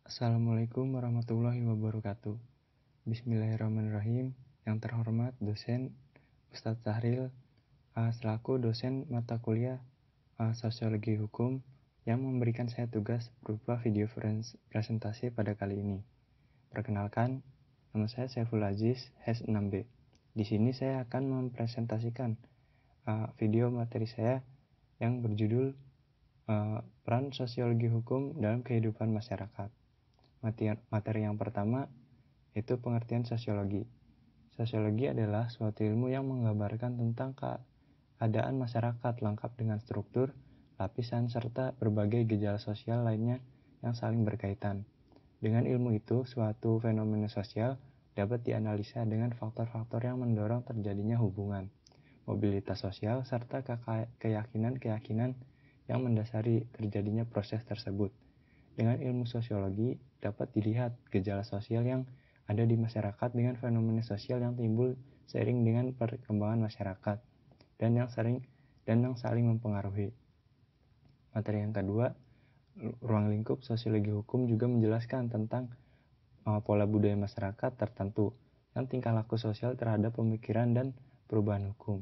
Assalamualaikum warahmatullahi wabarakatuh. Bismillahirrahmanirrahim. Yang terhormat dosen Ustadz Sahril selaku dosen mata kuliah Sosiologi Hukum yang memberikan saya tugas berupa video presentasi pada kali ini. Perkenalkan, nama saya Saiful Aziz, HES 6B. Di sini saya akan mempresentasikan video materi saya yang berjudul Peran Sosiologi Hukum dalam Kehidupan Masyarakat. Materi yang pertama yaitu pengertian sosiologi. Sosiologi adalah suatu ilmu yang menggambarkan tentang keadaan masyarakat lengkap dengan struktur, lapisan, serta berbagai gejala sosial lainnya yang saling berkaitan. Dengan ilmu itu, suatu fenomena sosial dapat dianalisa dengan faktor-faktor yang mendorong terjadinya hubungan, mobilitas sosial, serta keyakinan-keyakinan yang mendasari terjadinya proses tersebut. Dengan ilmu sosiologi dapat dilihat gejala sosial yang ada di masyarakat dengan fenomena sosial yang timbul seiring dengan perkembangan masyarakat dan yang saling mempengaruhi. Materi yang kedua, ruang lingkup sosiologi hukum juga menjelaskan tentang pola budaya masyarakat tertentu dan tingkah laku sosial terhadap pemikiran dan perubahan hukum.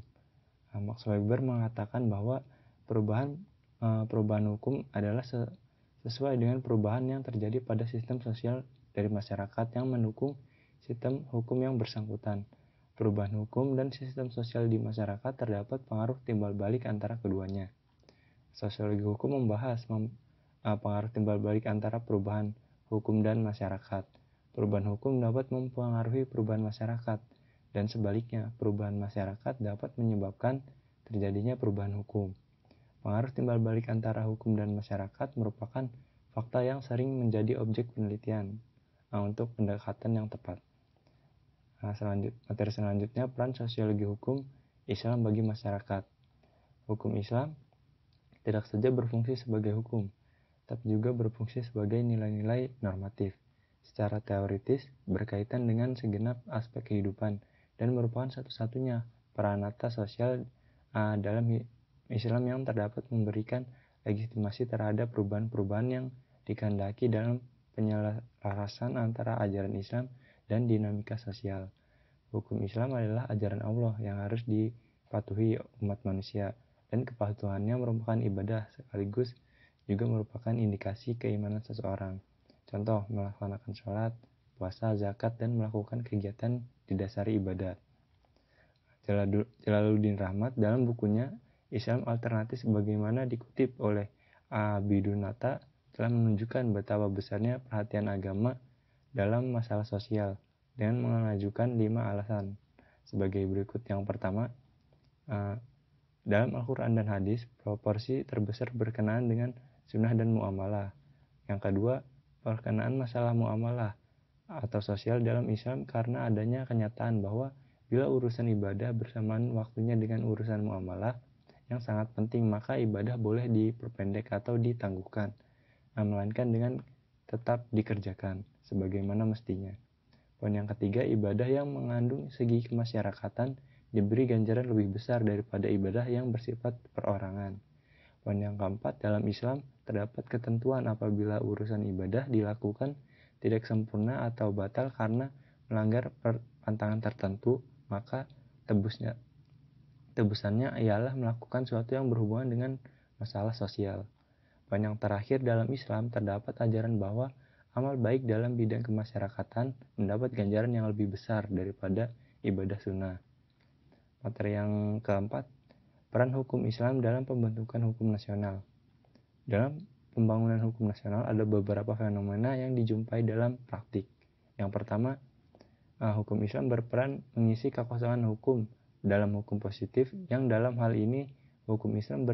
Max Weber mengatakan bahwa perubahan hukum adalah sesuai dengan perubahan yang terjadi pada sistem sosial dari masyarakat yang mendukung sistem hukum yang bersangkutan. Perubahan hukum dan sistem sosial di masyarakat terdapat pengaruh timbal balik antara keduanya. Sosiologi hukum membahas pengaruh timbal balik antara perubahan hukum dan masyarakat. Perubahan hukum dapat mempengaruhi perubahan masyarakat, dan sebaliknya, perubahan masyarakat dapat menyebabkan terjadinya perubahan hukum. Pengaruh timbal balik antara hukum dan masyarakat merupakan fakta yang sering menjadi objek penelitian untuk pendekatan yang tepat. Materi selanjutnya, peran sosiologi hukum Islam bagi masyarakat. Hukum Islam tidak saja berfungsi sebagai hukum, tapi juga berfungsi sebagai nilai-nilai normatif. Secara teoritis, berkaitan dengan segenap aspek kehidupan dan merupakan satu-satunya peranata sosial dalam Islam yang terdapat memberikan legitimasi terhadap perubahan-perubahan yang dikehendaki dalam penyelarasan antara ajaran Islam dan dinamika sosial. Hukum Islam adalah ajaran Allah yang harus dipatuhi umat manusia, dan kepatuhannya merupakan ibadah sekaligus juga merupakan indikasi keimanan seseorang. Contoh, melaksanakan sholat, puasa, zakat, dan melakukan kegiatan didasari ibadat. Jalaluddin Rahmat dalam bukunya Islam Alternatif sebagaimana dikutip oleh Abidunata telah menunjukkan betapa besarnya perhatian agama dalam masalah sosial dengan mengajukan 5 alasan sebagai berikut. Yang pertama, dalam Al-Quran dan Hadis proporsi terbesar berkenaan dengan sunnah dan muamalah. Yang kedua, perkenaan masalah muamalah atau sosial dalam Islam karena adanya kenyataan bahwa bila urusan ibadah bersamaan waktunya dengan urusan muamalah yang sangat penting, maka ibadah boleh diperpendek atau ditangguhkan, melainkan dengan tetap dikerjakan sebagaimana mestinya. Poin yang ketiga, ibadah yang mengandung segi kemasyarakatan diberi ganjaran lebih besar daripada ibadah yang bersifat perorangan. Poin yang keempat, dalam Islam terdapat ketentuan apabila urusan ibadah dilakukan tidak sempurna atau batal karena melanggar pantangan tertentu, maka tebusannya ialah melakukan sesuatu yang berhubungan dengan masalah sosial. Poin yang terakhir, dalam Islam terdapat ajaran bahwa amal baik dalam bidang kemasyarakatan mendapat ganjaran yang lebih besar daripada ibadah sunnah. Materi yang keempat, peran hukum Islam dalam pembentukan hukum nasional. Dalam pembangunan hukum nasional ada beberapa fenomena yang dijumpai dalam praktik. Yang pertama, hukum Islam berperan mengisi kekosongan hukum dalam hukum positif, yang dalam hal ini hukum Islam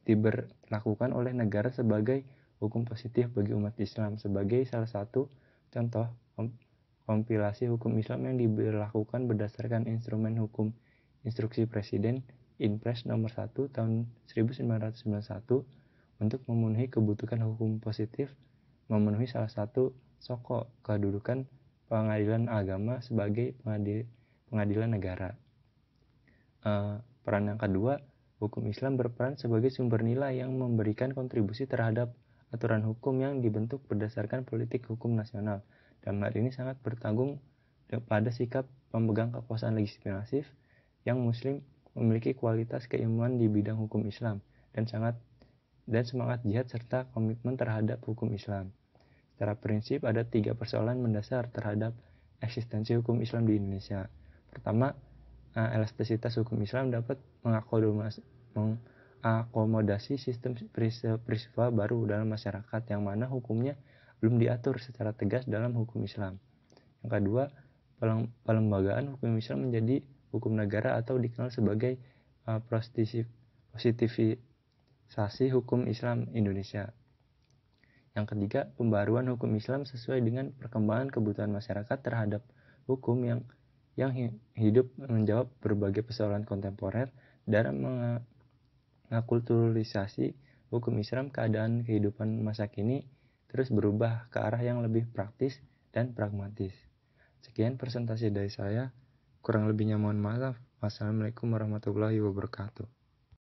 diberlakukan oleh negara sebagai hukum positif bagi umat Islam. Sebagai salah satu contoh, kompilasi hukum Islam yang diberlakukan berdasarkan instrumen hukum Instruksi Presiden Inpres nomor 1 tahun 1991 untuk memenuhi kebutuhan hukum positif, memenuhi salah satu pokok kedudukan pengadilan agama sebagai pengadilan negara. Peran yang kedua, hukum Islam berperan sebagai sumber nilai yang memberikan kontribusi terhadap aturan hukum yang dibentuk berdasarkan politik hukum nasional. Dalam hal ini sangat bertanggung pada sikap pemegang kekuasaan legislatif yang muslim memiliki kualitas keilmuan di bidang hukum Islam dan semangat jihad serta komitmen terhadap hukum Islam. Secara prinsip ada 3 persoalan mendasar terhadap eksistensi hukum Islam di Indonesia. Pertama, elastisitas hukum Islam dapat mengakomodasi sistem peristiwa baru dalam masyarakat yang mana hukumnya belum diatur secara tegas dalam hukum Islam. Yang kedua, pelembagaan hukum Islam menjadi hukum negara atau dikenal sebagai positivisasi hukum Islam Indonesia. Yang ketiga, pembaruan hukum Islam sesuai dengan perkembangan kebutuhan masyarakat terhadap hukum yang hidup menjawab berbagai persoalan kontemporer dalam mengakulturalisasi hukum Islam. Keadaan kehidupan masa kini terus berubah ke arah yang lebih praktis dan pragmatis. Sekian presentasi dari saya, kurang lebihnya mohon maaf. Wassalamualaikum warahmatullahi wabarakatuh.